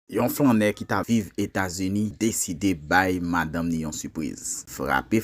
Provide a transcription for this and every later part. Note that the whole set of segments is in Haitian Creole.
Yon flanè qui ta vive États-Unis décidé bay madame ni yon surprise. Frappé,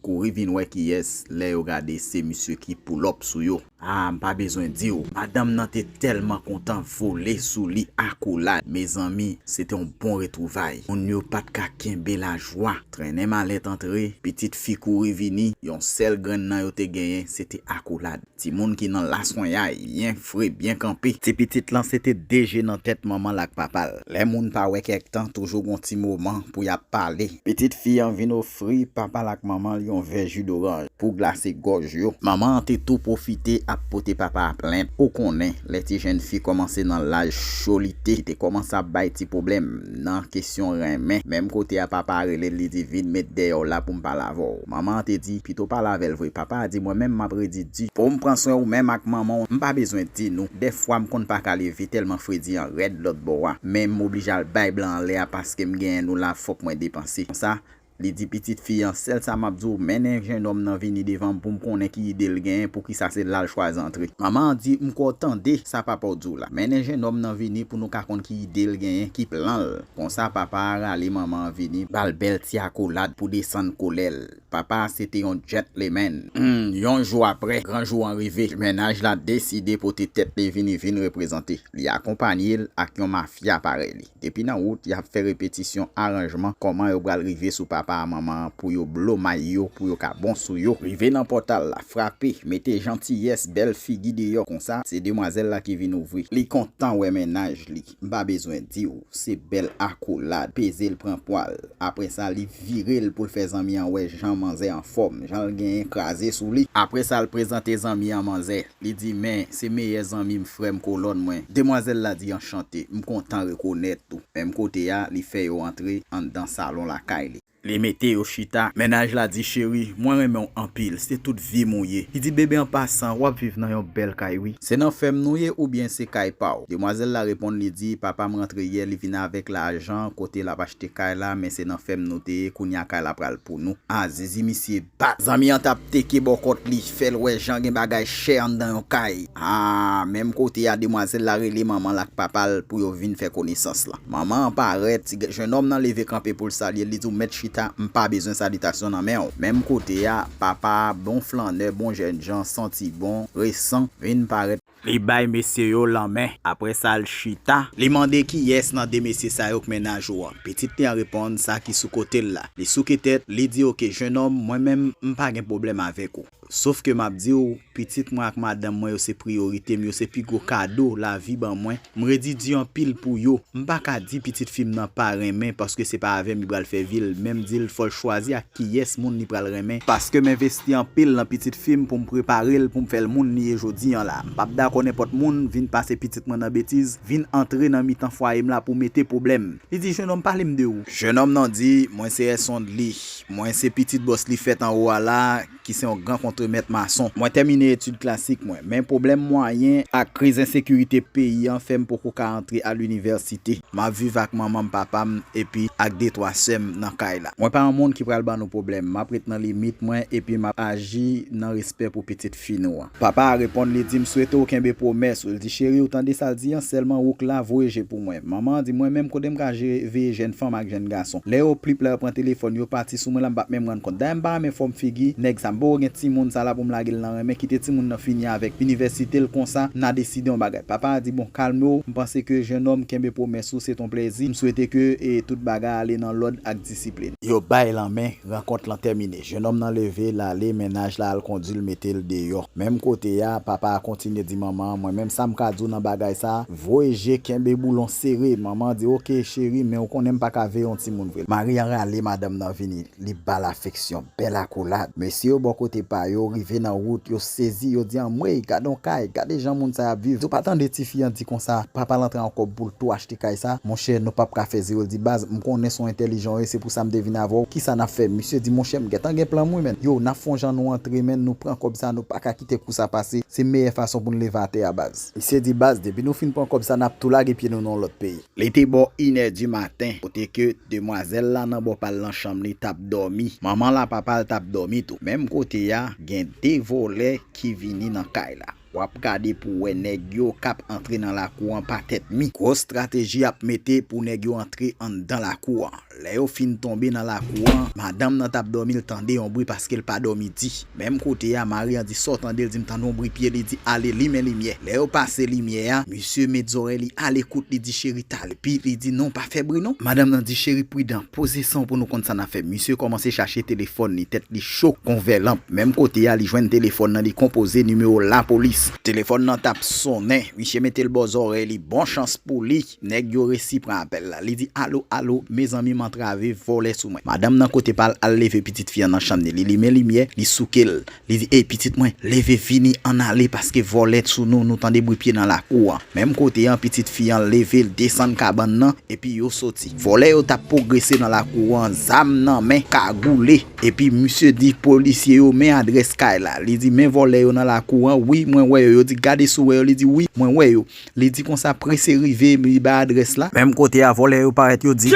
kouri vin wè ki yes, lè yo gade se monsieur qui pull up sou yo. Ah, m'pa besoin di yo. Madame nan te tellement content volé sou li accolade. Mes amis, c'était un bon retrouvaille. On yo pat ka kembe la joie. Traîner malet entré, petite fille kouri vini, yon sel grain nan yo te genyen, c'était accolade. Ti moun ki nan la son yay, bien frais, bien campé. Ti petite lan c'était DG nan tête maman lak papal. Les moun pa wè kek tan toujours gon ti moment pour y a parler. Petite fille en vin offri papa lak maman li yon verre jus d'orange pour glacer gorge yo. Maman te tout profité à poter papa à plainte. Ou konnen les ti jeune fille commencé dans l'âge cholité, te commence à bay ti problème nan question remen. Même côté à papa relé li di vin mettre dehors là pour m'pa laver. Maman te dit plutôt pas laver vrai. Papa a dit moi même m'a prédit pour me prendre soin ou même avec maman, m'pa besoin di nou. Des fois m'konn pas ka lever tellement fredi en red l'autre bois. Même oblige à bay blanc l'air parce que m'gen nou la faut que moi dépenser. Ça li di petite fille en sel sa mabdou menen jeune homme nan vini devant pour me connait qui idée gen pour qui ça c'est là le choix entrer. Maman dit m'ko tande ça papa dou là. Menen jeune homme nan vini pour nous ka konn qui idée gen qui plan. Comme ça papa rale maman vini bal bel ti accolade pour descendre kolel. Papa c'était un gentleman. Yon jour après, grand jour arrivé, ménage la décidé pour te tête les vini représenter. Li accompagné ak yon mafia pareil. Depuis nan route, y a fait répétition arrangement comment yo bral river sous papa à maman pour yo blo mayo pour yo ka bon sou yo. Rive dans portal la frappé, mettez gentillesse belle fille guide yo comme ça, c'est demoiselle là qui vient ouvrir. Li content ouais ménage li. Pas besoin dire, c'est belle accolade, peser le prend poil. Après ça li virer pour faire zami en ouais Jean Manzé en forme, Jean gen écrasé sous lui. Après ça le présenter zami en Manzé. Li dit mais c'est meilleurs amis m'frère colonne moi. Demoiselle là dit enchanté, m'content reconnaître tout. Même côté a li fait yo entrer en dans salon la caille. Les mettez au chita, ménage la dit chérie, moi même en pile, c'est toute vie mouillée. Il dit bébé en passant, ou vivre dans une belle caille oui. C'est dans femme nouye ou bien c'est caille pa. Demoiselle la répond li dit papa me rentre hier, il vient avec l'argent côté la acheter caille là, mais c'est dans femme noté kounya caille la pral pour nous. Ah zizi monsieur bat. Zami en tap teke bokot li, fait ouais Jean gen bagay cher dans yon caille. Ah même côté a demoiselle la relé maman la papa pour yo vinn faire connaissance là. Maman paraît jeune homme nan levé camper pour le saluer, li dit mettre m'pas besoin salutation dans main. Même côté ya papa bon flaneur bon jeune gens senti bon récent vinn paraître li bay monsieur yo la main après ça le chita li mandé qui yes nan de monsieur ça yo ménage ou petite te répondre ça qui sous côté là li sous tête li dit OK jeune homme moi même m'pas gen problème avec ou sauf que m'a dit ou petite moi ak madame moi c'est priorité moi c'est plus gros cadeau la vie ban moi m'redi di en pile pour yo m'pas ka di petite fille nan pas remen parce que c'est pas avec mi bral faire ville même dit il faut choisir qui yes moun ni pral remen parce que m'investi en pile dans petite fille pour me préparer pour me faire le monde ni aujourd'hui là pas d'accord n'importe monde vinn passer petite moi dans bêtise vinn entrer dans mi-temps foyer là pour mettre problème il dit jeune homme parler de ou jeune homme nan dit moi c'est son de li moi c'est petite boss li fait en haut là qui c'est un grand contremaître maçon moi terminé études classiques moi mais problème moyen à crise insécurité pays en fait pour qu'on entrer à l'université m'a vivre avec maman papa et puis avec deux trois sem dans caille là moi pas un monde qui pral ban nos problèmes m'a prête dans limite moi et puis m'a agi dans respect pour petite fille nous papa répond li dit me souhaite aucun promesse il dit chérie autant de ça dit seulement ou là voyager pour moi maman dit moi même côté me veiller jeune femme avec jeune garçon les au plus pleur prend téléphone yo parti sous moi là pas même rendre compte d'un ba mais forme figi nèg ça bon gen ti moun ça là pour me laguer là mais quitter ti moun nan fini avec université le comme ça n'a décidé on bagay papa a dit bon calme je pense que jeune homme kembe promesse c'est ton plaisir me souhaiter que et toute bagarre aller dans l'ordre avec discipline yo bail la main rencontre la terminée jeune homme nan levé là les ménage là al conduit le mettre le dehors même côté ya papa continue dit maman moi même ça me ka dou dans bagay ça voyager kembe boulon serré maman dit OK chérie mais on connaît pas ka veiller on ti moun vrai Marie a ralé madame nan vini li ba l'affection belle accolade monsieur bon côté pa yo rivé dans route yo saisi yo dit en moi gadon kay gade gens moun ça vivre tout pas tant de ti fille dit comme ça papa l'entrer encore pour tout acheter kay ça mon cher nous pas ka faire zéro dit base me connaît son intelligent et c'est pour ça me devine avoir qui ça n'a fait monsieur dit mon cher me getan gen plan moi men yo n'a fond jan nous entrer men nous prend comme ça nous pas ka quitter pour ça passer c'est meilleure façon pour nous lever à base ici dit base depuis nous fin prend comme ça n'a tout laguer pied nous dans l'autre pays l'été bon 1h du matin côté que demoiselle là nan bon parler dans chambre li tap dormi maman là papa tap dormi tout même côté ya gen des volets qui vini dans caille là wap gade pou wè nèg yo kap entre dans la cour pa tête mi. Grosse stratégie ap mette pour nèg yo entrer en dans la cour. Lè yo fin tomber dans la cour, madame nan tap dormi, tande yon bruit parce qu'elle pas dormi dit. Même côté ya Marie a dit sortant d'elle dit m'tande un bruit pied, li dit allez lumière lumière. Lè yo passe lumière, monsieur Medzore li à l'écoute, li dit chéri tal, puis li dit non pas fait bruit non. Madame nan dit chéri prudent, posez son pour nous compte ça n'a fait. Monsieur commence chercher téléphone, li tête li chaud, convert lampe. Même côté ya li joine téléphone nan li composé numéro la police. Téléphone nan tap sonné, monsieur mette le bos oreille li, bon chance pour li. Nèg yo récit prend appel là. Li dit allô allô, mes amis m'entravé volé sous moi. Madame nan côté parle al lever petite fille dans chambre li met lumière, li soukel. Li dit petite moi, lever fini en aller parce que volé sous nous tande bruit pied dans la cour. Même côté en petite fille en lever descendre cabane nan et puis yo sorti. Volé yo t'a progressé dans la cour en zam nan men cagoulé et puis monsieur dit policier yo men adresse kay là. Li dit men volé yo dans la cour oui moi ouais yo dit garder sou yo, li dit oui moi ouais yo. Li dit qu'on ça pressé river mi ba adresse là. Même côté a volé yo paraît yo dit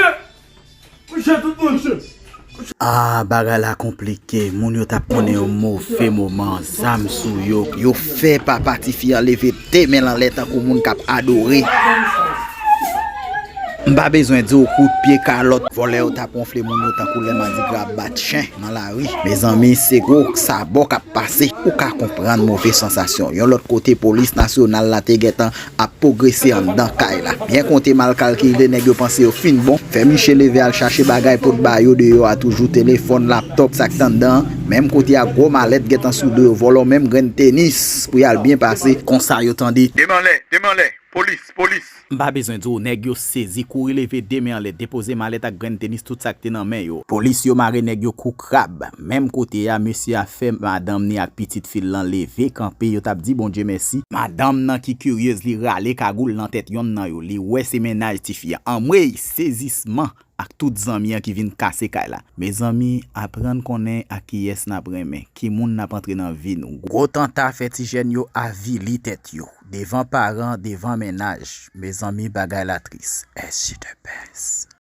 ah, bagay la compliqué. Moun yo tap konnen un mauvais moment. Zam sou yo. Yo fait pas parti fi enlever te men lan letan kou moun kap adoré. M'pa besoin de coup de pied calotte. Volé ou tap gonflé moun yo tan kou le mandi grab bat chien dans la rue. Mes amis, c'est gros ça bon kap passé. Ou ka comprendre mauvaise sensation. Yon l'autre côté police nationale la te getan a progresser en dans kay la. Bien compté mal calculé nèg yo pensé au fin bon. Fait Michel lever al chercher bagay pour ba yo de yo a toujours téléphone, laptop sak tandan. Même côté a gros mallette getan sous deux volant même grain tennis pour y al bien passer. Comme ça yo tandi. Demandez. Police. M'pa besoin de nèg yo saisi courir lever demain en let déposer mallette ak grain tennis tout ça qui dans main yo. Police yo mare nèg yo kou crab. Même côté ya monsieur a fait madame ni ak petite fille lan lever camper yo tap dit bon Dieu merci. Madame nan ki curieuse li rale kagoul nan tête yon nan yo. Li ouais c'est ménage ti fille. En vrai saisissement ak tout zami qui vinn casser kay la. Mes amis apprendre connaît à qui est n'a preme, qui moun n'a pas entré dans vie nou. Gros tanta fait ti jeune yo avili tête yo. Devant parents, devant ménage. Mes amis bagay la triste. Est-ce que te pèse?